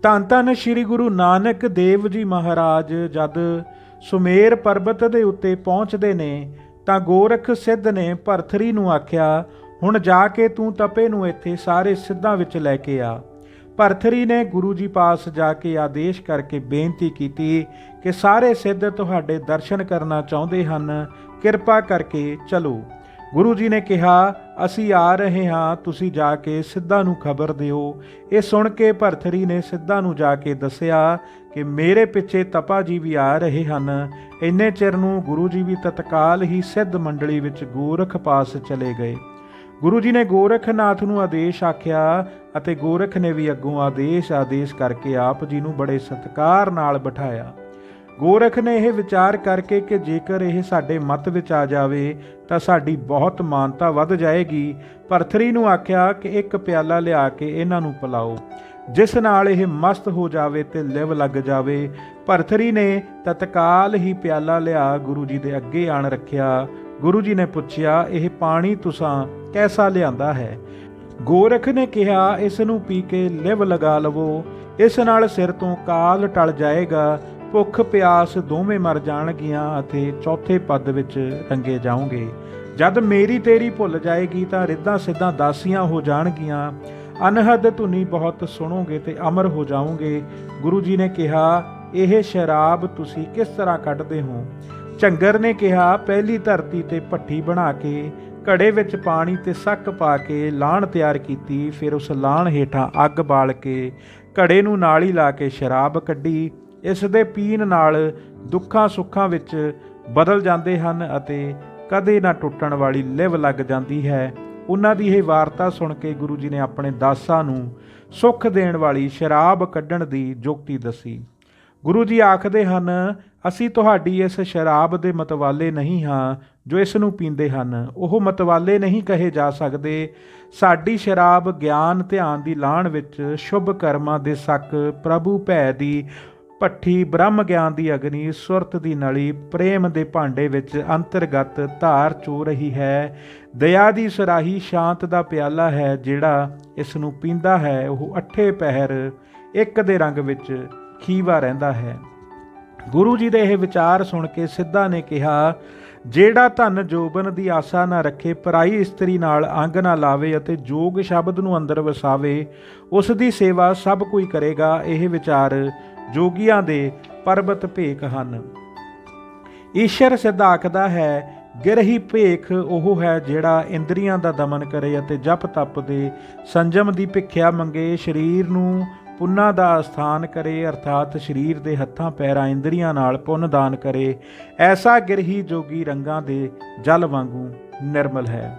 ਧੰਨ ਧੰਨ ਸ਼੍ਰੀ ਗੁਰੂ ਨਾਨਕ ਦੇਵ ਜੀ ਮਹਾਰਾਜ ਜਦ ਸੁਮੇਰ ਪਰਬਤ ਦੇ ਉੱਤੇ ਪਹੁੰਚਦੇ ਨੇ ਤਾਂ ਗੋਰਖ ਸਿੱਧ ਨੇ ਭਰਥਰੀ ਨੂੰ ਆਖਿਆ, ਹੁਣ ਜਾ ਕੇ ਤੂੰ ਤਪੇ ਨੂੰ ਇੱਥੇ ਸਾਰੇ ਸਿੱਧਾਂ ਵਿੱਚ ਲੈ ਕੇ ਆ। ਭਰਥਰੀ ਨੇ ਗੁਰੂ ਜੀ ਪਾਸ ਜਾ ਕੇ ਆਦੇਸ਼ ਕਰਕੇ ਬੇਨਤੀ ਕੀਤੀ ਕਿ ਸਾਰੇ ਸਿੱਧ ਤੁਹਾਡੇ ਦਰਸ਼ਨ ਕਰਨਾ ਚਾਹੁੰਦੇ ਹਨ, ਕਿਰਪਾ ਕਰਕੇ ਚਲੋ। ਗੁਰੂ ਜੀ ਨੇ ਕਿਹਾ, ਅਸੀਂ ਆ ਰਹੇ ਹਾਂ, ਤੁਸੀਂ ਜਾ ਕੇ ਸਿੱਧਾਂ ਨੂੰ ਖਬਰ ਦਿਓ। ਇਹ ਸੁਣ ਕੇ ਭਰਥਰੀ ਨੇ ਸਿੱਧਾਂ ਨੂੰ ਜਾ ਕੇ ਦੱਸਿਆ ਕਿ ਮੇਰੇ ਪਿੱਛੇ ਤਪਾ ਜੀ ਵੀ ਆ ਰਹੇ ਹਨ। ਇੰਨੇ ਚਿਰ ਨੂੰ ਗੁਰੂ ਜੀ ਵੀ ਤਤਕਾਲ ਹੀ ਸਿੱਧ ਮੰਡਲੀ ਵਿੱਚ ਗੋਰਖ ਪਾਸ ਚਲੇ ਗਏ। ਗੁਰੂ ਜੀ ਨੇ ਗੋਰਖਨਾਥ ਨੂੰ ਆਦੇਸ਼ ਆਖਿਆ ਅਤੇ ਗੋਰਖ ਨੇ ਵੀ ਅੱਗੋਂ ਆਦੇਸ਼ ਕਰਕੇ ਆਪ ਜੀ ਨੂੰ ਬੜੇ ਸਤਿਕਾਰ ਨਾਲ ਬਿਠਾਇਆ। ਗੋਰਖ ਨੇ ਇਹ ਵਿਚਾਰ ਕਰਕੇ ਕਿ ਜੇਕਰ ਇਹ ਸਾਡੇ ਮਤ ਵਿੱਚ ਆ ਜਾਵੇ ਤਾਂ ਸਾਡੀ ਬਹੁਤ ਮਾਨਤਾ ਵੱਧ ਜਾਏਗੀ, ਭਰਥਰੀ ਨੂੰ ਆਖਿਆ ਕਿ ਇੱਕ ਪਿਆਲਾ ਲਿਆ ਕੇ ਇਹਨਾਂ ਨੂੰ ਪਿਲਾਓ, ਜਿਸ ਨਾਲ ਇਹ ਮਸਤ ਹੋ ਜਾਵੇ ਤੇ ਲਿਵ ਲੱਗ ਜਾਵੇ। ਭਰਥਰੀ ਨੇ ਤਤਕਾਲ ਹੀ ਪਿਆਲਾ ਲਿਆ ਗੁਰੂ ਜੀ ਦੇ ਅੱਗੇ ਆਣ ਰੱਖਿਆ। ਗੁਰੂ ਜੀ ਨੇ ਪੁੱਛਿਆ, ਇਹ ਪਾਣੀ ਤੁਸਾਂ ਕੈਸਾ ਲਿਆਂਦਾ ਹੈ? ਗੋਰਖ ਨੇ ਕਿਹਾ, ਇਸ ਨੂੰ ਪੀ ਕੇ ਲਿਵ ਲਗਾ ਲਵੋ, ਇਸ ਨਾਲ ਸਿਰ ਤੋਂ ਕਾਲ ਟਲ ਜਾਏਗਾ, ਭੁੱਖ ਪਿਆਸ ਦੋਵੇਂ ਮਰ ਜਾਣਗੀਆਂ ਅਤੇ ਚੌਥੇ ਪਦ ਵਿੱਚ ਰੰਗੇ ਜਾਓਗੇ। ਜਦ ਮੇਰੀ ਤੇਰੀ ਭੁੱਲ ਜਾਏਗੀ ਤਾਂ ਰਿੱਧਾਂ ਸਿੱਧਾਂ ਦਾਸੀਆਂ ਹੋ ਜਾਣਗੀਆਂ, ਅਨਹਦ ਧੁਨੀ ਬਹੁਤ ਸੁਣੋਗੇ ਤੇ ਅਮਰ ਹੋ ਜਾਓਗੇ। ਗੁਰੂ ਜੀ ਨੇ ਕਿਹਾ, ਇਹ ਸ਼ਰਾਬ ਤੁਸੀਂ ਕਿਸ ਤਰ੍ਹਾਂ ਕੱਢਦੇ ਹੋ? ਝੰਗਰ ਨੇ ਕਿਹਾ, ਪਹਿਲੀ ਧਰਤੀ ਤੇ ਭੱਠੀ ਬਣਾ ਕੇ ਘੜੇ ਵਿੱਚ ਪਾਣੀ ਤੇ ਸੱਕ ਪਾ ਕੇ ਲਾਹਣ ਤਿਆਰ ਕੀਤੀ, ਫਿਰ ਉਸ ਲਾਹਣ ਹੇਠਾਂ ਅੱਗ ਬਾਲ ਕੇ ਘੜੇ ਨੂੰ ਨਾਲੀ ਲਾ ਕੇ ਸ਼ਰਾਬ ਕੱਢੀ। ਇਸ ਦੇ ਪੀਣ ਨਾਲ ਦੁੱਖਾਂ ਸੁੱਖਾਂ ਵਿੱਚ ਬਦਲ ਜਾਂਦੇ ਹਨ ਅਤੇ ਕਦੇ ਨਾ ਟੁੱਟਣ ਵਾਲੀ ਲਿਵ ਲੱਗ ਜਾਂਦੀ ਹੈ। ਉਹਨਾਂ ਦੀ ਇਹ ਵਾਰਤਾ ਸੁਣ ਕੇ ਗੁਰੂ ਜੀ ਨੇ ਆਪਣੇ ਦਾਸਾਂ ਨੂੰ ਸੁੱਖ ਦੇਣ ਵਾਲੀ ਸ਼ਰਾਬ ਕੱਢਣ ਦੀ ਜੁਗਤੀ ਦੱਸੀ। ਗੁਰੂ ਜੀ ਆਖਦੇ ਹਨ, ਅਸੀਂ ਤੁਹਾਡੀ ਇਸ ਸ਼ਰਾਬ ਦੇ ਮਤਵਾਲੇ ਨਹੀਂ ਹਾਂ ਜੋ ਇਸ ਨੂੰ ਪੀਂਦੇ ਹਨ, ਉਹ ਮਤਵਾਲੇ ਨਹੀਂ ਕਹੇ ਜਾ ਸਕਦੇ। ਸਾਡੀ ਸ਼ਰਾਬ ਗਿਆਨ ਧਿਆਨ ਦੀ ਲਾਹਣ ਵਿੱਚ ਸ਼ੁਭ ਕਰਮਾਂ ਦੇ ਸੱਕ, ਪ੍ਰਭੂ ਭੈ ਦੀ ਭੱਠੀ, ਬ੍ਰਹਮ ਗਿਆਨ ਦੀ ਅਗਨੀ, ਸੁਰਤ ਦੀ ਨਲੀ, ਪ੍ਰੇਮ ਦੇ ਭਾਂਡੇ ਵਿੱਚ ਅੰਤਰਗਤ ਧਾਰ ਚੋ ਰਹੀ ਹੈ। ਦਇਆ ਦੀ ਸਰਾਹੀ ਸ਼ਾਂਤ ਦਾ ਪਿਆਲਾ ਹੈ, ਜਿਹੜਾ ਇਸ ਨੂੰ ਪੀਂਦਾ ਹੈ ਉਹ ਅੱਠੇ ਪਹਿਰ ਇੱਕ ਦੇ ਰੰਗ ਵਿੱਚ ਖੀਵਾ ਰਹਿੰਦਾ ਹੈ। ਗੁਰੂ ਜੀ ਦੇ ਇਹ ਵਿਚਾਰ ਸੁਣ ਕੇ ਸਿੱਧਾਂ ਨੇ ਕਿਹਾ, ਜਿਹੜਾ ਧਨ ਜੋਬਨ ਦੀ ਆਸਾ ਨਾ ਰੱਖੇ, ਪਰਾਈ ਇਸਤਰੀ ਨਾਲ ਅੰਗ ਨਾ ਲਾਵੇ ਅਤੇ ਜੋਗ ਸ਼ਬਦ ਨੂੰ ਅੰਦਰ ਵਸਾਵੇ, ਉਸ ਦੀ ਸੇਵਾ ਸਭ ਕੋਈ ਕਰੇਗਾ। ਇਹ ਵਿਚਾਰ ਜੋਗੀਆਂ ਦੇ ਪਰਬਤ ਭੇਖ ਹਨ। ਈਸ਼ਰ ਸਿੱਧ ਆਖਦਾ ਹੈ, ਗਿਰਹੀ ਭੇਖ ਉਹ ਹੈ ਜਿਹੜਾ ਇੰਦਰੀਆਂ ਦਾ ਦਮਨ ਕਰੇ ਅਤੇ ਜਪ ਤਪ ਦੇ ਸੰਜਮ ਦੀ ਭਿੱਖਿਆ ਮੰਗੇ, ਸਰੀਰ ਨੂੰ ਪੁੰਨਾਂ ਦਾ ਅਸਥਾਨ ਕਰੇ, ਅਰਥਾਤ ਸਰੀਰ ਦੇ ਹੱਥਾਂ ਪੈਰਾਂ ਇੰਦਰੀਆਂ ਨਾਲ ਪੁੰਨ ਦਾਨ ਕਰੇ। ਐਸਾ ਗਿਰਹੀ ਜੋਗੀ ਰੰਗਾਂ ਦੇ ਜਲ ਵਾਂਗੂ ਨਿਰਮਲ ਹੈ।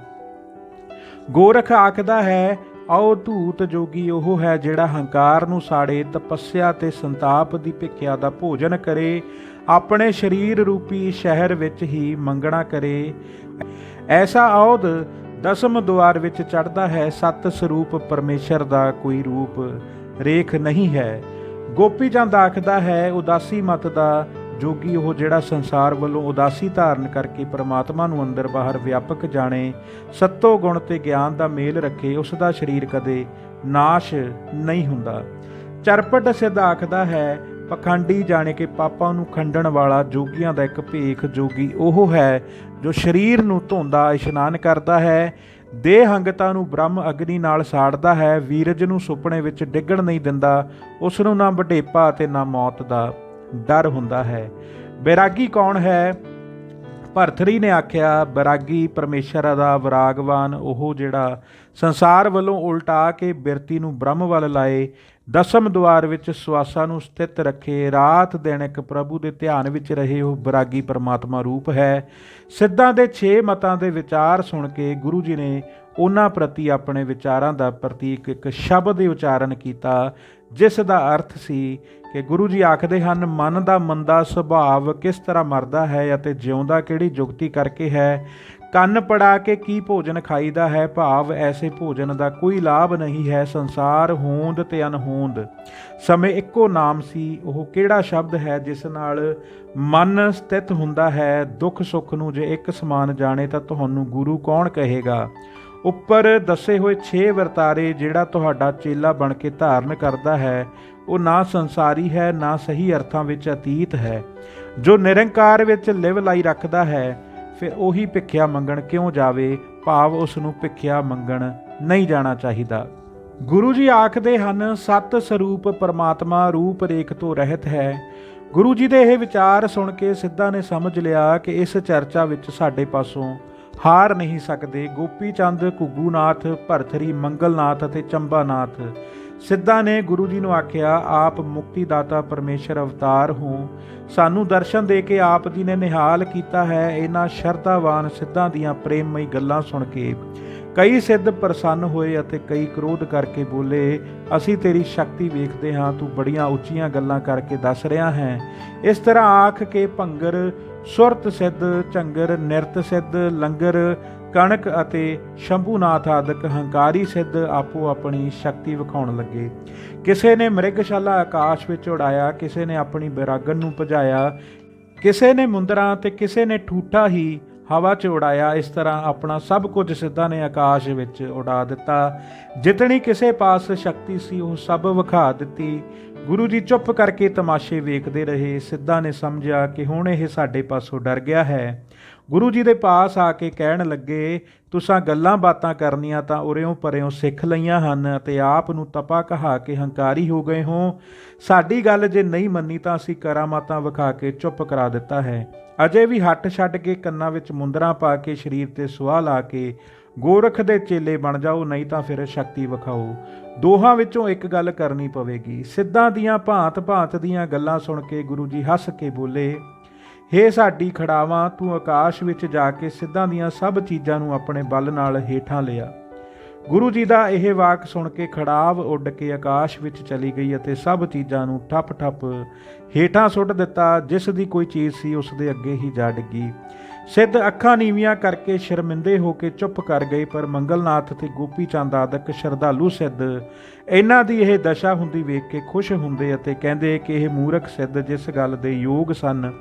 ਗੋਰਖ ਆਖਦਾ ਹੈ, ਆਓ ਧੂਤ ਜੋਗੀ ਉਹ ਹੈ ਜਿਹੜਾ ਹੰਕਾਰ ਨੂੰ ਸਾੜੇ, ਤਪੱਸਿਆ ਤੇ ਸੰਤਾਪ ਦੀ ਭਿੱਖਿਆ ਦਾ ਭੋਜਨ ਕਰੇ, ਆਪਣੇ ਸਰੀਰ ਰੂਪੀ ਸ਼ਹਿਰ ਵਿੱਚ ਹੀ ਮੰਗਣਾ ਕਰੇ। ਐਸਾ ਔਧ ਦਸਮ ਦੁਆਰ ਵਿੱਚ ਚੜ੍ਹਦਾ ਹੈ, ਸਤ ਸਰੂਪ ਪਰਮੇਸ਼ਰ ਦਾ ਕੋਈ ਰੂਪ ਰੇਖ ਨਹੀਂ ਹੈ। ਗੋਪੀ ਚੰਦ ਆਖਦਾ ਹੈ, ਉਦਾਸੀ ਮਤ ਦਾ ਜੋਗੀ ਉਹ ਜਿਹੜਾ ਸੰਸਾਰ ਵੱਲੋਂ ਉਦਾਸੀ ਧਾਰਨ ਕਰਕੇ ਪਰਮਾਤਮਾ ਨੂੰ ਅੰਦਰ ਬਾਹਰ ਵਿਆਪਕ ਜਾਣੇ, ਸੱਤੋ ਗੁਣ ਤੇ ਗਿਆਨ ਦਾ ਮੇਲ ਰੱਖੇ, ਉਸ ਦਾ ਸਰੀਰ ਕਦੇ ਨਾਸ਼ ਨਹੀਂ ਹੁੰਦਾ। ਚਰਪਟ ਸਿੱਧ ਆਖਦਾ ਹੈ, ਪਖੰਡੀ ਜਾਣੇ ਕਿ ਪਾਪਾਂ ਨੂੰ ਖੰਡਣ ਵਾਲਾ ਜੋਗੀਆਂ ਦਾ ਇੱਕ ਭੇਖ ਜੋਗੀ ਉਹ ਹੈ ਜੋ ਸਰੀਰ ਨੂੰ ਧੋਂਦਾ ਇਸ਼ਨਾਨ ਕਰਦਾ ਹੈ, ਦੇਹ ਹੰਗਤਾ ਨੂੰ ਬ੍ਰਹਮ ਅਗਨੀ ਨਾਲ ਸਾੜਦਾ ਹੈ, ਵੀਰਜ ਨੂੰ ਸੁਪਨੇ ਵਿੱਚ ਡਿੱਗਣ ਨਹੀਂ ਦਿੰਦਾ, ਉਸ ਨੂੰ ਨਾ ਵਡੇਪਾ ਅਤੇ ਨਾ ਮੌਤ ਦਾ ਡਰ ਹੁੰਦਾ ਹੈ। ਬੈਰਾਗੀ ਕੌਣ ਹੈ? ਭਰਥਰੀ ਨੇ ਆਖਿਆ, ਬੈਰਾਗੀ ਪਰਮੇਸ਼ਰ ਦਾ ਵਿਰਾਗਵਾਨ ਉਹ ਜਿਹੜਾ ਸੰਸਾਰ ਵੱਲੋਂ ਉਲਟਾ ਕੇ ਬਿਰਤੀ ਨੂੰ ਬ੍ਰਹਮ ਵੱਲ ਲਾਏ, ਦਸਮ ਦੁਆਰ ਵਿੱਚ ਸਵਾਸਾਂ ਨੂੰ ਸਥਿਤ ਰੱਖੇ, ਰਾਤ ਦਿਨ ਇੱਕ ਪ੍ਰਭੂ ਦੇ ਧਿਆਨ ਵਿੱਚ ਰਹੇ, ਉਹ ਬੈਰਾਗੀ ਪਰਮਾਤਮਾ ਰੂਪ ਹੈ। ਸਿੱਧਾਂ ਦੇ 6 ਮਤਾਂ ਦੇ ਵਿਚਾਰ ਸੁਣ ਕੇ ਗੁਰੂ ਜੀ ਨੇ ਉਹਨਾਂ ਪ੍ਰਤੀ ਆਪਣੇ ਵਿਚਾਰਾਂ ਦਾ ਪ੍ਰਤੀਕ ਇੱਕ ਸ਼ਬਦ ਦੇ ਉਚਾਰਨ ਕੀਤਾ, ਜਿਸ ਦਾ ਅਰਥ ਸੀ ਕਿ ਗੁਰੂ ਜੀ ਆਖਦੇ ਹਨ, ਮਨ ਦਾ ਮੰਦਾ ਸੁਭਾਵ ਕਿਸ ਤਰ੍ਹਾਂ ਮਰਦਾ ਹੈ ਅਤੇ ਜਿਉਂਦਾ ਕਿਹੜੀ ਜੁਗਤੀ ਕਰਕੇ ਹੈ। ਕੰਨ ਪੜਾ ਕੇ ਕੀ ਭੋਜਨ ਖਾਈਦਾ ਹੈ, ਭਾਵ ਐਸੇ ਭੋਜਨ ਦਾ ਕੋਈ ਲਾਭ ਨਹੀਂ ਹੈ। ਸੰਸਾਰ ਹੋਂਦ ਤੇ ਅਨਹੋਂਦ ਸਮੇਂ ਇੱਕੋ ਨਾਮ ਸੀ। ਉਹ ਕਿਹੜਾ ਸ਼ਬਦ ਹੈ ਜਿਸ ਨਾਲ ਮਨ ਸਥਿਤ ਹੁੰਦਾ ਹੈ? ਦੁੱਖ ਸੁੱਖ ਨੂੰ ਜੇ ਇੱਕ ਸਮਾਨ ਜਾਣੇ ਤਾਂ ਤੁਹਾਨੂੰ ਗੁਰੂ ਕੌਣ ਕਹੇਗਾ? ਉੱਪਰ ਦੱਸੇ ਹੋਏ 6 ਵਰਤਾਰੇ ਜਿਹੜਾ ਤੁਹਾਡਾ ਚੇਲਾ ਬਣ ਕੇ ਧਾਰਨ ਕਰਦਾ ਹੈ ਉਹ ਨਾ ਸੰਸਾਰੀ ਹੈ, ਨਾ ਸਹੀ ਅਰਥਾਂ ਵਿੱਚ ਅਤੀਤ ਹੈ। ਜੋ ਨਿਰੰਕਾਰ ਵਿੱਚ ਲਿਵ ਲਾਈ ਰੱਖਦਾ ਹੈ ਫਿਰ ਉਹੀ ਭਿੱਖਿਆ ਮੰਗਣ ਕਿਉਂ ਜਾਵੇ, ਭਾਵ ਉਸ ਨੂੰ ਭਿੱਖਿਆ ਮੰਗਣ ਨਹੀਂ ਜਾਣਾ ਚਾਹੀਦਾ। ਗੁਰੂ ਜੀ ਆਖਦੇ ਹਨ, ਸਤ ਸਰੂਪ ਪਰਮਾਤਮਾ ਰੂਪ ਰੇਖ ਤੋਂ ਰਹਿਤ ਹੈ। ਗੁਰੂ ਜੀ ਦੇ ਇਹ ਵਿਚਾਰ ਸੁਣ ਕੇ ਸਿੱਧਾ ਨੇ ਸਮਝ ਲਿਆ ਕਿ ਇਸ ਚਰਚਾ ਵਿੱਚ ਸਾਡੇ ਪਾਸੋਂ ਹਾਰ ਨਹੀਂ ਸਕਦੇ। ਗੋਪੀ ਚੰਦ, ਘੁੱਗੂਨਾਥ, ਭਰਥਰੀ, ਮੰਗਲਨਾਥ ਅਤੇ ਚੰਬਾਨਾਥ। ਸਿੱਧਾ ਨੇ ਗੁਰੂ ਜੀ ਨੂੰ ਆਖਿਆ, ਆਪ ਮੁਕਤੀ ਦਾਤਾ ਪਰਮੇਸ਼ਰ ਅਵਤਾਰ ਹੋ। ਸਾਨੂੰ ਦਰਸ਼ਨ ਦੇ ਕੇ ਆਪ ਜੀ ਨੇ ਨਿਹਾਲ ਕੀਤਾ ਹੈ। ਇਹਨਾਂ ਸ਼ਰਧਾਵਾਨ ਸਿੱਧਾਂ ਦੀਆਂ ਪ੍ਰੇਮਮਈ ਗੱਲਾਂ ਸੁਣ ਕੇ ਕਈ ਸਿੱਧ ਪ੍ਰਸੰਨ ਹੋਏ ਅਤੇ ਕਈ ਕ੍ਰੋਧ ਕਰਕੇ ਬੋਲੇ, ਅਸੀਂ ਤੇਰੀ ਸ਼ਕਤੀ ਵੇਖਦੇ ਹਾਂ, ਤੂੰ ਬੜੀਆਂ ਉੱਚੀਆਂ ਗੱਲਾਂ ਕਰਕੇ ਦੱਸ ਰਿਹਾ ਹੈ। ਇਸ ਤਰ੍ਹਾਂ ਆਖ ਕੇ ਭੰਗਰ, ਸੁਰਤ ਸਿੱਧ, ਝੰਗਰ, ਨਿਰਤ ਸਿੱਧ, ਲੰਗਰ, ਕਣਕ ਅਤੇ ਸ਼ੰਭੂਨਾਥ ਆਦਿਕ ਹੰਕਾਰੀ ਸਿੱਧ ਆਪੋ ਆਪਣੀ ਸ਼ਕਤੀ ਵਿਖਾਉਣ ਲੱਗੇ। ਕਿਸੇ ਨੇ ਮ੍ਰਿਗਸ਼ਾਲਾ ਆਕਾਸ਼ ਵਿੱਚ ਉਡਾਇਆ, ਕਿਸੇ ਨੇ ਆਪਣੀ ਬੈਰਾਗਨ ਨੂੰ ਭਜਾਇਆ, ਕਿਸੇ ਨੇ ਮੁੰਦਰਾਂ ਤੇ ਕਿਸੇ ਨੇ ਠੂਠਾ ਹੀ ਹਵਾ 'ਚ ਉਡਾਇਆ। ਇਸ ਤਰ੍ਹਾਂ ਆਪਣਾ ਸਭ ਕੁਝ ਸਿੱਧਾਂ ਨੇ ਆਕਾਸ਼ ਵਿੱਚ ਉਡਾ ਦਿੱਤਾ। ਜਿਤਨੀ ਕਿਸੇ ਪਾਸ ਸ਼ਕਤੀ ਸੀ ਉਹ ਸਭ ਵਿਖਾ ਦਿੱਤੀ। ਗੁਰੂ ਜੀ ਚੁੱਪ ਕਰਕੇ ਤਮਾਸ਼ੇ ਵੇਖਦੇ ਰਹੇ। ਸਿੱਧਾਂ ਨੇ ਸਮਝਿਆ ਕਿ ਹੁਣ ਇਹ ਸਾਡੇ ਪਾਸੋਂ ਡਰ ਗਿਆ ਹੈ। ਗੁਰੂ ਜੀ ਦੇ ਪਾਸ ਆ ਕੇ ਕਹਿਣ ਲੱਗੇ, ਤੁਸਾਂ ਗੱਲਾਂ ਬਾਤਾਂ ਕਰਨੀਆਂ ਤਾਂ ਉਰਿਓਂ ਪਰਿਓਂ ਸਿੱਖ ਲਈਆਂ ਹਨ ਅਤੇ ਆਪ ਨੂੰ ਤਪਾ ਕਹਾ ਕੇ ਹੰਕਾਰੀ ਹੋ ਗਏ ਹੋ। ਸਾਡੀ ਗੱਲ ਜੇ ਨਹੀਂ ਮੰਨੀ ਤਾਂ ਅਸੀਂ ਕਰਾਮਾਤਾਂ ਵਿਖਾ ਕੇ ਚੁੱਪ ਕਰਾ ਦਿੱਤਾ ਹੈ। ਅਜੇ ਵੀ ਹੱਟ ਛੱਡ ਕੇ ਕੰਨਾਂ ਵਿੱਚ ਮੁੰਦਰਾਂ ਪਾ ਕੇ ਸਰੀਰ ਤੇ ਸੁਆਹ ਲਾ ਕੇ ਗੋਰਖ ਦੇ ਚੇਲੇ ਬਣ ਜਾਓ, ਨਹੀਂ ਤਾਂ ਫਿਰ ਸ਼ਕਤੀ ਵਿਖਾਓ। ਦੋਹਾਂ ਵਿੱਚੋਂ ਇੱਕ ਗੱਲ ਕਰਨੀ ਪਵੇਗੀ। ਸਿੱਧਾਂ ਦੀਆਂ ਭਾਂਤ ਭਾਂਤ ਦੀਆਂ ਗੱਲਾਂ ਸੁਣ ਕੇ ਗੁਰੂ ਜੀ ਹੱਸ ਕੇ ਬੋਲੇ, ਹੇ ਸਾਡੀ ਖੜਾਵਾਂ, ਤੂੰ ਆਕਾਸ਼ ਵਿੱਚ ਜਾ ਕੇ ਸਿੱਧਾਂ ਦੀਆਂ ਸਭ ਚੀਜ਼ਾਂ ਨੂੰ ਆਪਣੇ ਬਲ ਨਾਲ ਹੇਠਾਂ ਲਿਆ। ਗੁਰੂ ਜੀ ਦਾ ਇਹ ਵਾਕ ਸੁਣ ਕੇ ਖੜਾਵ ਉੱਡ ਕੇ ਆਕਾਸ਼ ਵਿੱਚ ਚਲੀ ਗਈ ਅਤੇ ਸਭ ਚੀਜ਼ਾਂ ਨੂੰ ਠੱਪ ਠੱਪ ਹੇਠਾਂ ਸੁੱਟ ਦਿੱਤਾ। ਜਿਸ ਦੀ ਕੋਈ ਚੀਜ਼ ਸੀ ਉਸ ਦੇ ਅੱਗੇ ਹੀ ਜਾ ਡਿੱਗੀ। ਸਿੱਧ ਅੱਖਾਂ ਨੀਵੀਆਂ ਕਰਕੇ ਸ਼ਰਮਿੰਦੇ ਹੋ ਕੇ ਚੁੱਪ ਕਰ ਗਏ, ਪਰ ਮੰਗਲਨਾਥ ਤੇ ਗੋਪੀ ਚੰਦ ਆਦਿਕ ਸ਼ਰਧਾਲੂ ਸਿੱਧ ਇਹਨਾਂ ਦੀ ਇਹ ਦਸ਼ਾ ਹੁੰਦੀ ਵੇਖ ਕੇ ਖੁਸ਼ ਹੁੰਦੇ ਅਤੇ ਕਹਿੰਦੇ ਕਿ ਇਹ ਮੂਰਖ ਸਿੱਧ ਜਿਸ ਗੱਲ ਦੇ ਯੋਗ ਸਨ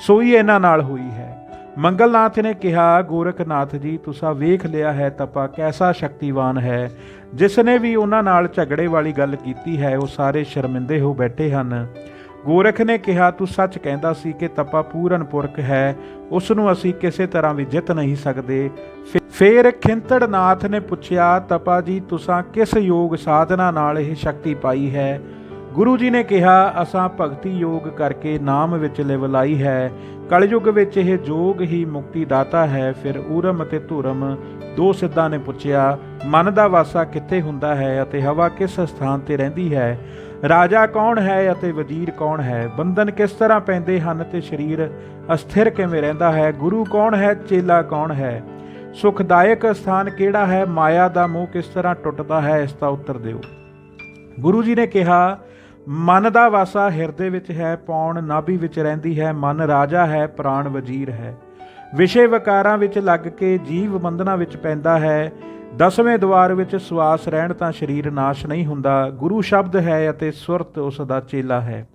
ਸੋਈ ਇਹਨਾਂ ਨਾਲ ਹੋਈ ਹੈ। ਮੰਗਲਨਾਥ ਨੇ ਕਿਹਾ, ਗੋਰਖਨਾਥ ਜੀ, ਤੁਸਾਂ ਵੇਖ ਲਿਆ ਹੈ ਤਪਾ ਕੈਸਾ ਸ਼ਕਤੀਵਾਨ ਹੈ। ਜਿਸ ਨੇ ਵੀ ਉਹਨਾਂ ਨਾਲ ਝਗੜੇ ਵਾਲੀ ਗੱਲ ਕੀਤੀ ਹੈ ਉਹ ਸਾਰੇ ਸ਼ਰਮਿੰਦੇ ਹੋ ਬੈਠੇ ਹਨ। ਗੋਰਖ ਨੇ ਕਿਹਾ, ਤੂੰ ਸੱਚ ਕਹਿੰਦਾ ਸੀ ਕਿ ਤਪਾ ਪੂਰਨ ਪੁਰਖ ਹੈ, ਉਸ ਨੂੰ ਅਸੀਂ ਕਿਸੇ ਤਰ੍ਹਾਂ ਵੀ ਜਿੱਤ ਨਹੀਂ ਸਕਦੇ। ਫੇਰ ਖਿੰਤੜਨਾਥ ਨੇ ਪੁੱਛਿਆ, ਤਪਾ ਜੀ, ਤੁਸਾਂ ਕਿਸ ਯੋਗ ਸਾਧਨਾ ਨਾਲ ਇਹ ਸ਼ਕਤੀ ਪਾਈ ਹੈ। ਗੁਰੂ ਜੀ ਨੇ ਕਿਹਾ, ਅਸਾਂ ਭਗਤੀ ਯੋਗ ਕਰਕੇ ਨਾਮ ਵਿੱਚ ਲਿਵ ਲਾਈ ਹੈ। ਕਲਯੁਗ ਵਿੱਚ ਇਹ ਜੋਗ ਹੀ ਮੁਕਤੀ ਦਾਤਾ ਹੈ। ਫਿਰ ਊਰਮ ਅਤੇ ਧੁਰਮ ਦੋ ਸਿੱਧਾਂ ਨੇ ਪੁੱਛਿਆ, ਮਨ ਦਾ ਵਾਸਾ ਕਿੱਥੇ ਹੁੰਦਾ ਹੈ ਅਤੇ ਹਵਾ ਕਿਸ ਸਥਾਨ ਤੇ ਰਹਿੰਦੀ ਹੈ। ਰਾਜਾ ਕੌਣ ਹੈ ਅਤੇ ਵਜ਼ੀਰ ਕੌਣ ਹੈ। ਬੰਧਨ ਕਿਸ ਤਰ੍ਹਾਂ ਪੈਂਦੇ ਹਨ ਤੇ ਸਰੀਰ ਅਸਥਿਰ ਕਿਵੇਂ ਰਹਿੰਦਾ ਹੈ। ਗੁਰੂ ਕੌਣ ਹੈ, ਚੇਲਾ ਕੌਣ ਹੈ। ਸੁਖਦਾਇਕ ਸਥਾਨ ਕਿਹੜਾ ਹੈ। ਮਾਇਆ ਦਾ ਮੋਹ ਕਿਸ ਤਰ੍ਹਾਂ ਟੁੱਟਦਾ ਹੈ, ਇਸ ਦਾ ਉੱਤਰ ਦਿਓ। ਗੁਰੂ ਜੀ ਨੇ ਕਿਹਾ, ਮਨ ਦਾ ਵਾਸਾ ਹਿਰਦੇ ਵਿੱਚ ਹੈ, ਪੌਣ ਨਾਭੀ ਵਿੱਚ ਰਹਿੰਦੀ ਹੈ। ਮਨ ਰਾਜਾ ਹੈ, ਪ੍ਰਾਣ ਵਜ਼ੀਰ ਹੈ। ਵਿਸ਼ੇ ਵਿਕਾਰਾਂ ਵਿੱਚ ਲੱਗ ਕੇ ਜੀਵ ਬੰਧਨਾਂ ਵਿੱਚ ਪੈਂਦਾ ਹੈ। 10ਵੇਂ ਦੁਆਰ ਵਿੱਚ ਸਵਾਸ ਰਹਿਣ ਤਾਂ ਸਰੀਰ ਨਾਸ਼ ਨਹੀਂ ਹੁੰਦਾ। ਗੁਰੂ ਸ਼ਬਦ ਹੈ ਅਤੇ ਸੁਰਤ ਉਸ ਦਾ ਚੇਲਾ ਹੈ।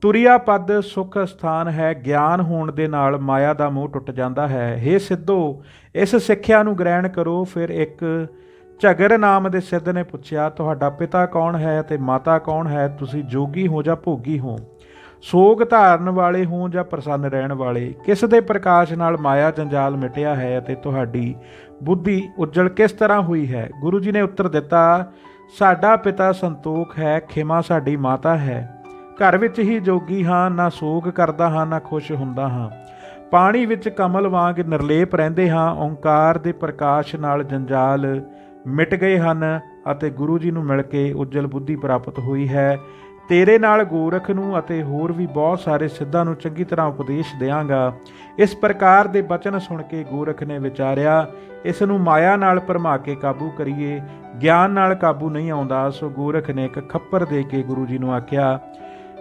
ਤੁਰਿਆ ਪਦ ਸੁਖ ਸਥਾਨ ਹੈ। ਗਿਆਨ ਹੋਣ ਦੇ ਨਾਲ ਮਾਇਆ ਦਾ ਮੋਹ ਟੁੱਟ ਜਾਂਦਾ ਹੈ। ਹੇ ਸਿੱਧੋ, ਇਸ ਸਿੱਖਿਆ ਨੂੰ ਗ੍ਰਹਿਣ ਕਰੋ। ਫਿਰ ਇੱਕ ਝਗਰ ਨਾਮ ਦੇ ਸਿੱਧ ਨੇ ਪੁੱਛਿਆ, ਤੁਹਾਡਾ ਪਿਤਾ ਕੌਣ ਹੈ ਅਤੇ ਮਾਤਾ ਕੌਣ ਹੈ। ਤੁਸੀਂ ਜੋਗੀ ਹੋ ਜਾਂ ਭੋਗੀ ਹੋ, ਸੋਗ ਧਾਰਨ ਵਾਲੇ ਹੋ ਜਾਂ ਪ੍ਰਸੰਨ ਰਹਿਣ ਵਾਲੇ। ਕਿਸ ਦੇ ਪ੍ਰਕਾਸ਼ ਨਾਲ ਮਾਇਆ ਜੰਜਾਲ ਮਿਟਿਆ ਹੈ ਅਤੇ ਤੁਹਾਡੀ ਬੁੱਧੀ ਉੱਜਲ ਕਿਸ ਤਰ੍ਹਾਂ ਹੋਈ ਹੈ। ਗੁਰੂ ਜੀ ਨੇ ਉੱਤਰ ਦਿੱਤਾ, ਸਾਡਾ ਪਿਤਾ ਸੰਤੋਖ ਹੈ, ਖਿਮਾ ਸਾਡੀ ਮਾਤਾ ਹੈ। ਘਰ ਵਿੱਚ ਹੀ ਜੋਗੀ ਹਾਂ, ਨਾ ਸੋਗ ਕਰਦਾ ਹਾਂ ਨਾ ਖੁਸ਼ ਹੁੰਦਾ ਹਾਂ। ਪਾਣੀ ਵਿੱਚ ਕਮਲ ਵਾਂਗ ਨਿਰਲੇਪ ਰਹਿੰਦੇ ਹਾਂ। ਓਂਕਾਰ ਦੇ ਪ੍ਰਕਾਸ਼ ਨਾਲ ਜੰਜਾਲ ਮਿਟ ਗਏ ਹਨ ਅਤੇ ਗੁਰੂ ਜੀ ਨੂੰ ਮਿਲ ਕੇ ਉੱਜਲ ਬੁੱਧੀ ਪ੍ਰਾਪਤ ਹੋਈ ਹੈ। ਤੇਰੇ ਨਾਲ ਗੋਰਖ ਨੂੰ ਅਤੇ ਹੋਰ ਵੀ ਬਹੁਤ ਸਾਰੇ ਸਿੱਧਾਂ ਨੂੰ ਚੰਗੀ ਤਰ੍ਹਾਂ ਉਪਦੇਸ਼ ਦਿਆਂਗਾ। ਇਸ ਪ੍ਰਕਾਰ ਦੇ ਬਚਨ ਸੁਣ ਕੇ ਗੋਰਖ ਨੇ ਵਿਚਾਰਿਆ, ਇਸ ਨੂੰ ਮਾਇਆ ਨਾਲ ਭਰਮਾ ਕੇ ਕਾਬੂ ਕਰੀਏ, ਗਿਆਨ ਨਾਲ ਕਾਬੂ ਨਹੀਂ ਆਉਂਦਾ। ਸੋ ਗੋਰਖ ਨੇ ਇੱਕ ਖੱਪਰ ਦੇ ਕੇ ਗੁਰੂ ਜੀ ਨੂੰ ਆਖਿਆ,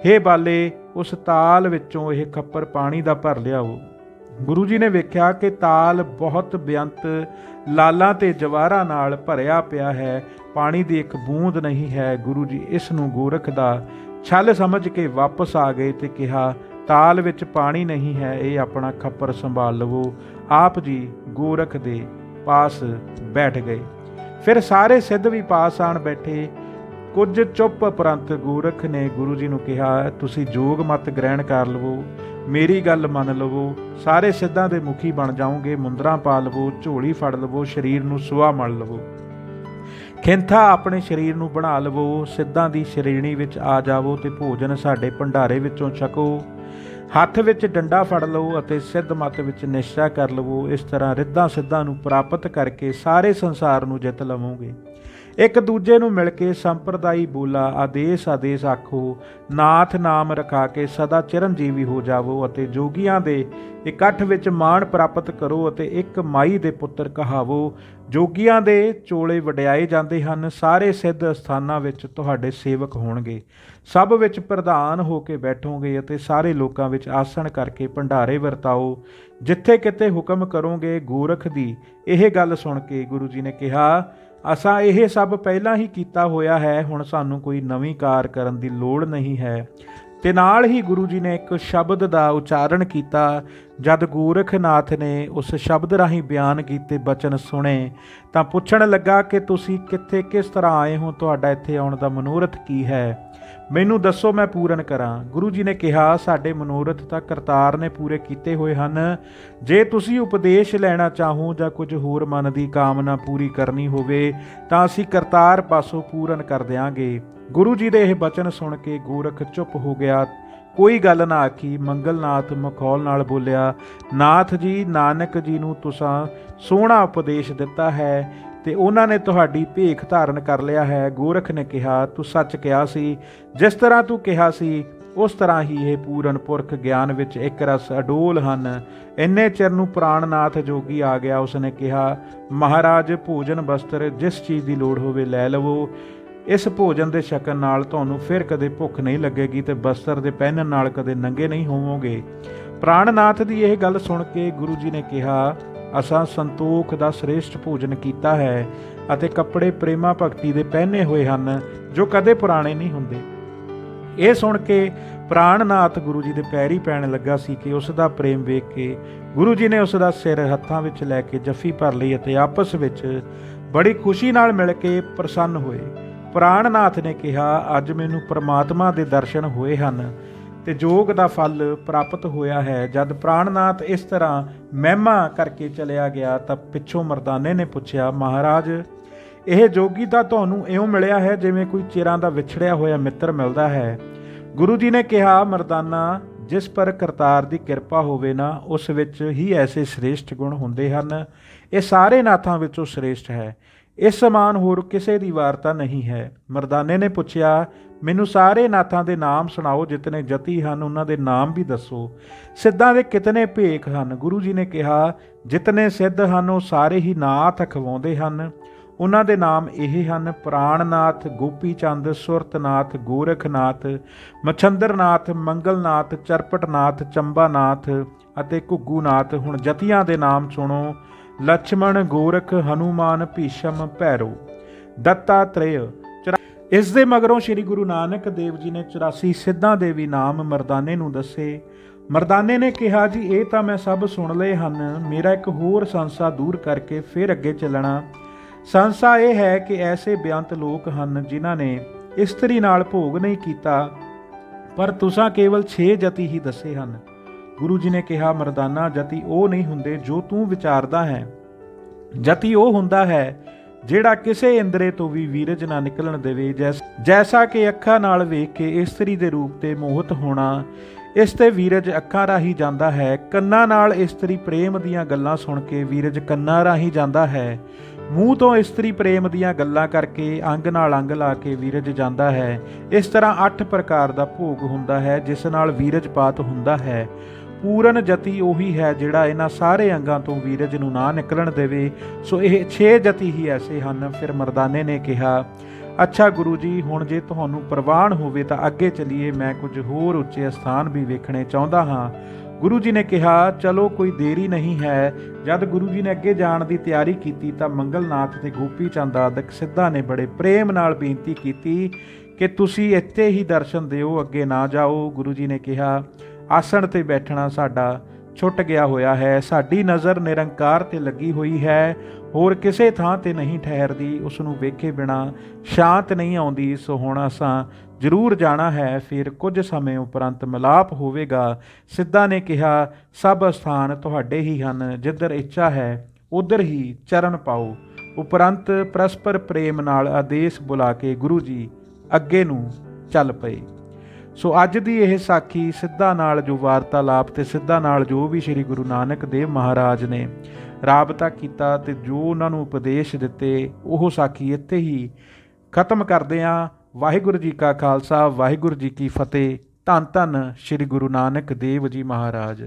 ਹੇ ਬਾਲੇ, ਉਸ ਤਾਲ ਵਿੱਚੋਂ ਇਹ ਖੱਪਰ ਪਾਣੀ ਦਾ ਭਰ ਲਿਆਓ। ਗੁਰੂ ਜੀ ਨੇ ਵੇਖਿਆ ਕਿ ਤਾਲ ਬਹੁਤ ਬੇਅੰਤ ਲਾਲਾਂ ਤੇ ਜਵਾਹਰਾਂ ਨਾਲ ਭਰਿਆ ਪਿਆ ਹੈ, ਪਾਣੀ ਦੀ ਇੱਕ ਬੂੰਦ ਨਹੀਂ ਹੈ। ਗੁਰੂ ਜੀ ਇਸ ਨੂੰ ਗੋਰਖ ਦਾ ਛਲ ਸਮਝ ਕੇ ਵਾਪਸ ਆ ਗਏ ਤੇ ਕਿਹਾ, ਤਾਲ ਵਿੱਚ ਪਾਣੀ ਨਹੀਂ ਹੈ, ਇਹ ਆਪਣਾ ਖੱਪਰ ਸੰਭਾਲ ਲਵੋ। ਆਪ ਜੀ ਗੋਰਖ ਦੇ ਪਾਸ ਬੈਠ ਗਏ। ਫਿਰ ਸਾਰੇ ਸਿੱਧ ਵੀ ਪਾਸ ਆਣ ਬੈਠੇ। ਕੁਝ ਚੁੱਪ ਉਪਰੰਤ ਗੋਰਖ ਨੇ ਗੁਰੂ ਜੀ ਨੂੰ ਕਿਹਾ, ਤੁਸੀਂ ਜੋਗ ਮਤ ਗ੍ਰਹਿਣ ਕਰ ਲਵੋ, ਮੇਰੀ ਗੱਲ ਮੰਨ ਲਵੋ, ਸਾਰੇ ਸਿੱਧਾਂ ਦੇ ਮੁਖੀ ਬਣ ਜਾਓਗੇ, ਮੁੰਦਰਾਂ ਪਾ ਲਵੋ, ਝੋਲੀ ਫੜ ਲਵੋ, ਸਰੀਰ ਨੂੰ ਸੁਆ ਮਲ ਲਵੋ, ਖਿੰਥਾ ਆਪਣੇ ਸਰੀਰ ਨੂੰ ਬਣਾ ਲਵੋ, ਸਿੱਧਾਂ ਦੀ ਸ਼੍ਰੇਣੀ ਵਿੱਚ ਆ ਜਾਵੋ ਤੇ ਭੋਜਨ ਸਾਡੇ ਭੰਡਾਰੇ ਵਿੱਚੋਂ ਛਕੋ, ਹੱਥ ਵਿੱਚ ਡੰਡਾ ਫੜ ਲਓ ਅਤੇ ਸਿੱਧ ਮਤ ਵਿੱਚ ਨਿਸ਼ਚਾ ਕਰ ਲਵੋ। ਇਸ ਤਰ੍ਹਾਂ ਰਿੱਧਾਂ ਸਿੱਧਾਂ ਨੂੰ ਪ੍ਰਾਪਤ ਕਰਕੇ ਸਾਰੇ ਸੰਸਾਰ ਨੂੰ ਜਿੱਤ ਲਵੋਗੇ। ਇੱਕ ਦੂਜੇ ਨੂੰ ਮਿਲ ਕੇ ਸੰਪਰਦਾਈ ਬੋਲਾ ਆਦੇਸ਼ ਆਖੋ, ਨਾਥ ਨਾਮ ਰਖਾ ਕੇ ਸਦਾ ਚਿਰੰਜੀਵੀ ਹੋ ਜਾਵੋ ਅਤੇ ਜੋਗੀਆਂ ਦੇ ਇਕੱਠ ਵਿੱਚ ਮਾਣ ਪ੍ਰਾਪਤ ਕਰੋ ਅਤੇ ਇੱਕ ਮਾਈ ਦੇ ਪੁੱਤਰ ਕਹਾਵੋ। ਜੋਗੀਆਂ ਦੇ ਚੋਲੇ ਵਡਿਆਏ ਜਾਂਦੇ ਹਨ, ਸਾਰੇ ਸਿੱਧ ਅਸਥਾਨਾਂ ਵਿੱਚ ਤੁਹਾਡੇ ਸੇਵਕ ਹੋਣਗੇ, ਸਭ ਵਿੱਚ ਪ੍ਰਧਾਨ ਹੋ ਕੇ ਬੈਠੋਗੇ ਅਤੇ ਸਾਰੇ ਲੋਕਾਂ ਵਿੱਚ ਆਸਣ ਕਰਕੇ ਭੰਡਾਰੇ ਵਰਤਾਓ, ਜਿੱਥੇ ਕਿਤੇ ਹੁਕਮ ਕਰੋਗੇ। ਗੋਰਖ ਦੀ ਇਹ ਗੱਲ ਸੁਣ ਕੇ ਗੁਰੂ ਜੀ ਨੇ ਕਿਹਾ, ਅਸਾਂ ਇਹ ਸਭ ਪਹਿਲਾਂ ਹੀ ਕੀਤਾ ਹੋਇਆ ਹੈ, ਹੁਣ ਸਾਨੂੰ ਕੋਈ ਨਵੀਂ ਕਾਰ ਕਰਨ ਦੀ ਲੋੜ ਨਹੀਂ ਹੈ। ਤੇ ਨਾਲ ਹੀ ਗੁਰੂ ਜੀ ਨੇ ਇੱਕ ਸ਼ਬਦ ਦਾ ਉਚਾਰਨ ਕੀਤਾ। ਜਦ ਗੋਰਖਨਾਥ ਨੇ ਉਸ ਸ਼ਬਦ ਰਾਹੀਂ ਬਿਆਨ ਕੀਤੇ ਬਚਨ ਸੁਣੇ ਤਾਂ ਪੁੱਛਣ ਲੱਗਾ ਕਿ ਤੁਸੀਂ ਕਿੱਥੇ ਕਿਸ ਤਰ੍ਹਾਂ ਆਏ ਹੋ, ਤੁਹਾਡਾ ਇੱਥੇ ਆਉਣ ਦਾ ਮਨੋਰਥ ਕੀ ਹੈ, ਮੈਨੂੰ ਦੱਸੋ, ਮੈਂ ਪੂਰਨ ਕਰਾਂ। ਗੁਰੂ ਜੀ ਨੇ ਕਿਹਾ, ਸਾਡੇ ਮਨੋਰਥ ਤਾਂ ਕਰਤਾਰ ਨੇ ਪੂਰੇ ਕੀਤੇ ਹੋਏ ਹਨ। ਜੇ ਤੁਸੀਂ ਉਪਦੇਸ਼ ਲੈਣਾ ਚਾਹੋ ਜਾਂ ਕੁਝ ਹੋਰ ਮਨ ਦੀ ਕਾਮਨਾ ਪੂਰੀ ਕਰਨੀ ਹੋਵੇ ਤਾਂ ਅਸੀਂ ਕਰਤਾਰ ਪਾਸੋਂ ਪੂਰਨ ਕਰ ਦਿਆਂਗੇ। ਗੁਰੂ ਜੀ ਦੇ ਇਹ ਬਚਨ ਸੁਣ ਕੇ ਗੋਰਖ ਚੁੱਪ ਹੋ ਗਿਆ, ਕੋਈ ਗੱਲ ਨਾ ਆਖੀ। ਮੰਗਲਨਾਥ ਮਖੌਲ ਨਾਲ ਬੋਲਿਆ, ਨਾਥ ਜੀ, ਨਾਨਕ ਜੀ ਨੂੰ ਤੁਸਾਂ ਸੋਹਣਾ ਉਪਦੇਸ਼ ਦਿੱਤਾ ਹੈ ਤੇ ਉਹਨਾਂ ਨੇ ਤੁਹਾਡੀ ਭੇਖ ਧਾਰਨ ਕਰ ਲਿਆ ਹੈ। ਗੋਰਖ ਨੇ ਕਿਹਾ, ਤੂੰ ਸੱਚ ਕਿਹਾ ਸੀ, ਜਿਸ ਤਰ੍ਹਾਂ ਤੂੰ ਕਿਹਾ ਸੀ ਉਸ ਤਰ੍ਹਾਂ ਹੀ ਇਹ ਪੂਰਨ ਪੁਰਖ ਗਿਆਨ ਵਿੱਚ ਇੱਕ ਰਸ ਅਡੋਲ ਹਨ। ਇੰਨੇ ਚਿਰ ਨੂੰ ਪ੍ਰਾਣਨਾਥ ਜੋਗੀ ਆ ਗਿਆ। ਉਸਨੇ ਕਿਹਾ, ਮਹਾਰਾਜ, ਭੋਜਨ ਬਸਤਰ ਜਿਸ ਚੀਜ਼ ਦੀ ਲੋੜ ਹੋਵੇ ਲੈ ਲਵੋ। ਇਸ ਭੋਜਨ ਦੇ ਛਕਣ ਨਾਲ ਤੁਹਾਨੂੰ ਫਿਰ ਕਦੇ ਭੁੱਖ ਨਹੀਂ ਲੱਗੇਗੀ ਤੇ ਬਸਤਰ ਦੇ ਪਹਿਨਣ ਨਾਲ ਕਦੇ ਨੰਗੇ ਨਹੀਂ ਹੋਵੋਗੇ। ਪ੍ਰਾਣਨਾਥ ਦੀ ਇਹ ਗੱਲ ਸੁਣ ਕੇ ਗੁਰੂ ਜੀ ਨੇ ਕਿਹਾ, ਅਸਾਂ ਸੰਤੋਖ ਦਾ ਸ੍ਰੇਸ਼ਟ ਭੋਜਨ ਕੀਤਾ ਹੈ ਅਤੇ ਕੱਪੜੇ ਪ੍ਰੇਮਾ ਭਗਤੀ ਦੇ ਪਹਿਨੇ ਹੋਏ ਹਨ ਜੋ ਕਦੇ ਪੁਰਾਣੇ ਨਹੀਂ ਹੁੰਦੇ। ਇਹ ਸੁਣ ਕੇ ਪ੍ਰਾਣਨਾਥ ਗੁਰੂ ਜੀ ਦੇ ਪੈਰੀ ਪੈਣ ਲੱਗਾ ਸੀ ਕਿ ਉਸ ਦਾ ਪ੍ਰੇਮ ਵੇਖ ਕੇ ਗੁਰੂ ਜੀ ਨੇ ਉਸ ਦਾ ਸਿਰ ਹੱਥਾਂ ਵਿੱਚ ਲੈ ਕੇ ਜੱਫੀ ਭਰ ਲਈ ਅਤੇ ਆਪਸ ਵਿੱਚ ਬੜੀ ਖੁਸ਼ੀ ਨਾਲ ਮਿਲ ਕੇ ਪ੍ਰਸੰਨ ਹੋਏ। ਪ੍ਰਾਣਨਾਥ ਨੇ ਕਿਹਾ, ਅੱਜ ਮੈਨੂੰ ਪਰਮਾਤਮਾ ਦੇ ਦਰਸ਼ਨ ਹੋਏ ਹਨ ਤੇ ਜੋਗ ਦਾ ਫਲ ਪ੍ਰਾਪਤ ਹੋਇਆ ਹੈ। ਜਦ ਪ੍ਰਾਣਨਾਥ ਇਸ ਤਰ੍ਹਾਂ ਮਹਿਮਾ ਕਰਕੇ ਚਲਿਆ ਗਿਆ ਤਾਂ ਪਿੱਛੋਂ ਮਰਦਾਨੇ ਨੇ ਪੁੱਛਿਆ, ਮਹਾਰਾਜ, ਇਹ ਜੋਗੀ ਤਾਂ ਤੁਹਾਨੂੰ ਇਉਂ ਮਿਲਿਆ ਹੈ ਜਿਵੇਂ ਕੋਈ ਚਿਰਾਂ ਦਾ ਵਿਛੜਿਆ ਹੋਇਆ ਮਿੱਤਰ ਮਿਲਦਾ ਹੈ। ਗੁਰੂ ਜੀ ਨੇ ਕਿਹਾ, ਮਰਦਾਨਾ, ਜਿਸ ਪਰ ਕਰਤਾਰ ਦੀ ਕਿਰਪਾ ਹੋਵੇ ਨਾ, ਉਸ ਵਿੱਚ ਹੀ ਐਸੇ ਸ੍ਰੇਸ਼ਟ ਗੁਣ ਹੁੰਦੇ ਹਨ। ਇਹ ਸਾਰੇ ਨਾਥਾਂ ਵਿੱਚੋਂ ਸ੍ਰੇਸ਼ਟ ਹੈ, ਇਸ ਸਮਾਨ ਹੋਰ ਕਿਸੇ ਦੀ ਵਾਰਤਾ ਨਹੀਂ ਹੈ। ਮਰਦਾਨੇ ਨੇ ਪੁੱਛਿਆ, ਮੈਨੂੰ ਸਾਰੇ ਨਾਥਾਂ ਦੇ ਨਾਮ ਸੁਣਾਓ, ਜਿਤਨੇ ਜਤੀ ਹਨ ਉਹਨਾਂ ਦੇ ਨਾਮ ਵੀ ਦੱਸੋ। ਸਿੱਧਾਂ ਦੇ ਕਿਤਨੇ ਭੇਖ ਹਨ? ਗੁਰੂ ਜੀ ਨੇ ਕਿਹਾ, ਜਿਤਨੇ ਸਿੱਧ ਹਨ ਉਹ ਸਾਰੇ ਹੀ ਨਾਥ ਅਖਵਾਉਂਦੇ ਹਨ। ਉਹਨਾਂ ਦੇ ਨਾਮ ਇਹ ਹਨ, ਪ੍ਰਾਣਨਾਥ, ਗੋਪੀ ਚੰਦ, ਸੁਰਤਨਾਥ, ਗੋਰਖਨਾਥ, ਮਛੰਦਰਨਾਥ, ਮੰਗਲਨਾਥ, ਚਰਪਟਨਾਥ, ਚੰਬਾਨਾਥ ਅਤੇ ਘੁੱਗੂਨਾਥ। ਹੁਣ ਜਤੀਆਂ ਦੇ ਨਾਮ ਸੁਣੋ, ਲਛਮਣ, ਗੋਰਖ, ਹਨੂਮਾਨ, ਭੀਸ਼ਮ, ਭੈਰੋ, ਦੱਤਾਤਰੇय। ਇਸ ਦੇ ਮਗਰੋਂ ਸ੍ਰੀ ਗੁਰੂ ਨਾਨਕ ਦੇਵ ਜੀ ਨੇ 84 ਸਿੱਧਾਂ ਦੇ ਵੀ ਨਾਮ ਮਰਦਾਨੇ ਨੂੰ ਦੱਸੇ। ਮਰਦਾਨੇ ਨੇ ਕਿਹਾ, ਜੀ ਇਹ ਤਾਂ ਮੈਂ ਸਭ ਸੁਣ ਲਏ ਹਨ, ਮੇਰਾ ਇੱਕ ਹੋਰ ਸੰਸਾ ਦੂਰ ਕਰਕੇ ਫਿਰ ਅੱਗੇ ਚੱਲਣਾ। ਸੰਸਾ ਇਹ ਹੈ ਕਿ ਐਸੇ ਬੇਅੰਤ ਲੋਕ ਹਨ ਜਿਨ੍ਹਾਂ ਨੇ ਇਸਤਰੀ ਨਾਲ ਭੋਗ ਨਹੀਂ ਕੀਤਾ, ਪਰ ਤੁਸਾਂ ਕੇਵਲ 6 ਜਤੀ ਹੀ ਦੱਸੇ ਹਨ। ਗੁਰੂ ਜੀ ਨੇ ਕਿਹਾ, ਮਰਦਾਨਾ, ਜਤੀ ਉਹ ਨਹੀਂ ਹੁੰਦੇ ਜੋ ਤੂੰ ਵਿਚਾਰਦਾ ਹੈ। ਜਤੀ ਉਹ ਹੁੰਦਾ ਹੈ ਜਿਹੜਾ ਕਿਸੇ ਇੰਦਰੇ ਤੋਂ ਵੀ ਵੀਰਜ ਨਾ ਨਿਕਲਣ ਦੇਵੇ। ਜੈਸਾ ਕਿ ਅੱਖਾਂ ਨਾਲ ਵੇਖ ਕੇ ਇਸਤਰੀ ਦੇ ਰੂਪ ਤੇ ਮੋਹਿਤ ਹੋਣਾ, ਇਸ ਤੇ ਵੀਰਜ ਅੱਖਾਂ ਰਾਹੀਂ ਜਾਂਦਾ ਹੈ। ਕੰਨਾਂ ਨਾਲ ਇਸਤਰੀ ਪ੍ਰੇਮ ਦੀਆਂ ਗੱਲਾਂ ਸੁਣ ਕੇ ਵੀਰਜ ਕੰਨਾਂ ਰਾਹੀਂ ਜਾਂਦਾ ਹੈ। ਮੂੰਹ ਤੋਂ ਇਸਤਰੀ ਪ੍ਰੇਮ ਦੀਆਂ ਗੱਲਾਂ ਕਰਕੇ ਅੰਗ ਨਾਲ ਅੰਗ ਲਾ ਕੇ ਵੀਰਜ ਜਾਂਦਾ ਹੈ। ਇਸ ਤਰ੍ਹਾਂ 8 ਪ੍ਰਕਾਰ ਦਾ ਭੋਗ ਹੁੰਦਾ ਹੈ ਜਿਸ ਨਾਲ ਵੀਰਜਪਾਤ ਹੁੰਦਾ ਹੈ। ਪੂਰਨ ਜਤੀ ਉਹੀ ਹੈ ਜਿਹੜਾ ਇਹਨਾਂ ਸਾਰੇ ਅੰਗਾਂ ਤੋਂ ਵੀਰਜ ਨੂੰ ਨਾ ਨਿਕਲਣ ਦੇਵੇ। ਸੋ ਇਹ 6 ਜਤੀ ਹੀ ਐਸੇ ਹਨ। ਫਿਰ ਮਰਦਾਨੇ ਨੇ ਕਿਹਾ, ਅੱਛਾ ਗੁਰੂ ਜੀ, ਹੁਣ ਜੇ ਤੁਹਾਨੂੰ ਪ੍ਰਵਾਨ ਹੋਵੇ ਤਾਂ ਅੱਗੇ ਚੱਲੀਏ, ਮੈਂ ਕੁਝ ਹੋਰ ਉੱਚੇ ਸਥਾਨ ਵੀ ਵੇਖਣੇ ਚਾਹੁੰਦਾ ਹਾਂ। ਗੁਰੂ ਜੀ ਨੇ ਕਿਹਾ, ਚਲੋ, ਕੋਈ ਦੇਰੀ ਨਹੀਂ ਹੈ। ਜਦ ਗੁਰੂ ਜੀ ਨੇ ਅੱਗੇ ਜਾਣ ਦੀ ਤਿਆਰੀ ਕੀਤੀ ਤਾਂ ਮੰਗਲਨਾਥ ਤੇ ਗੋਪੀ ਚੰਦ ਆਦਿਕ ਸਿੱਧਾਂ ਨੇ ਬੜੇ ਪ੍ਰੇਮ ਨਾਲ ਬੇਨਤੀ ਕੀਤੀ ਕਿ ਤੁਸੀਂ ਇੱਥੇ ਹੀ ਦਰਸ਼ਨ ਦਿਓ, ਅੱਗੇ ਨਾ ਜਾਓ। ਗੁਰੂ ਜੀ ਨੇ ਕਿਹਾ, ਆਸਣ ਤੇ ਬੈਠਣਾ ਸਾਡਾ ਛੁੱਟ ਗਿਆ ਹੋਇਆ ਹੈ, ਸਾਡੀ ਨਜ਼ਰ ਨਿਰੰਕਾਰ ਤੇ ਲੱਗੀ ਹੋਈ ਹੈ। ਹੋਰ ਕਿਸੇ ਥਾਂ ਤੇ ਨਹੀਂ ਠਹਿਰਦੀ, ਉਸ ਨੂੰ ਵੇਖੇ ਬਿਨਾ ਸ਼ਾਂਤ ਨਹੀਂ ਆਉਂਦੀ। ਸੋ ਹੁਣ ਅਸਾਂ ਜ਼ਰੂਰ ਜਾਣਾ ਹੈ, ਫਿਰ ਕੁਝ ਸਮੇਂ ਉਪਰੰਤ ਮਿਲਾਪ ਹੋਵੇਗਾ। ਸਿੱਧਾ ਨੇ ਕਿਹਾ, ਸਭ ਅਸਥਾਨ ਤੁਹਾਡੇ ਹੀ ਹਨ, ਜਿੱਧਰ ਇੱਛਾ ਹੈ ਉਧਰ ਹੀ ਚਰਨ ਪਾਓ। ਉਪਰੰਤ ਪਰਸਪਰ ਪ੍ਰੇਮ ਨਾਲ ਆਦੇਸ਼ ਬੁਲਾ ਕੇ ਗੁਰੂ ਜੀ ਅੱਗੇ ਨੂੰ ਚੱਲ ਪਏ। ਸੋ ਅੱਜ ਦੀ ਇਹ ਸਾਖੀ ਸਿੱਧਾ ਨਾਲ ਜੋ ਵਾਰਤਾਲਾਪ ਤੇ ਸਿੱਧਾ ਨਾਲ ਜੋ ਵੀ ਸ੍ਰੀ ਗੁਰੂ ਨਾਨਕ ਦੇਵ ਮਹਾਰਾਜ ਨੇ ਰਾਬਤਾ ਕੀਤਾ ਤੇ ਜੋ ਉਹਨਾਂ ਨੂੰ ਉਪਦੇਸ਼ ਦਿੱਤੇ, ਉਹ ਸਾਖੀ ਇੱਥੇ ਹੀ ਖਤਮ ਕਰਦੇ ਹਾਂ। ਵਾਹਿਗੁਰੂ ਜੀ ਕਾ ਖਾਲਸਾ, ਵਾਹਿਗੁਰੂ ਜੀ ਕੀ ਫਤਿਹ। ਧੰਨ ਧੰਨ ਸ੍ਰੀ ਗੁਰੂ ਨਾਨਕ ਦੇਵ ਜੀ ਮਹਾਰਾਜ।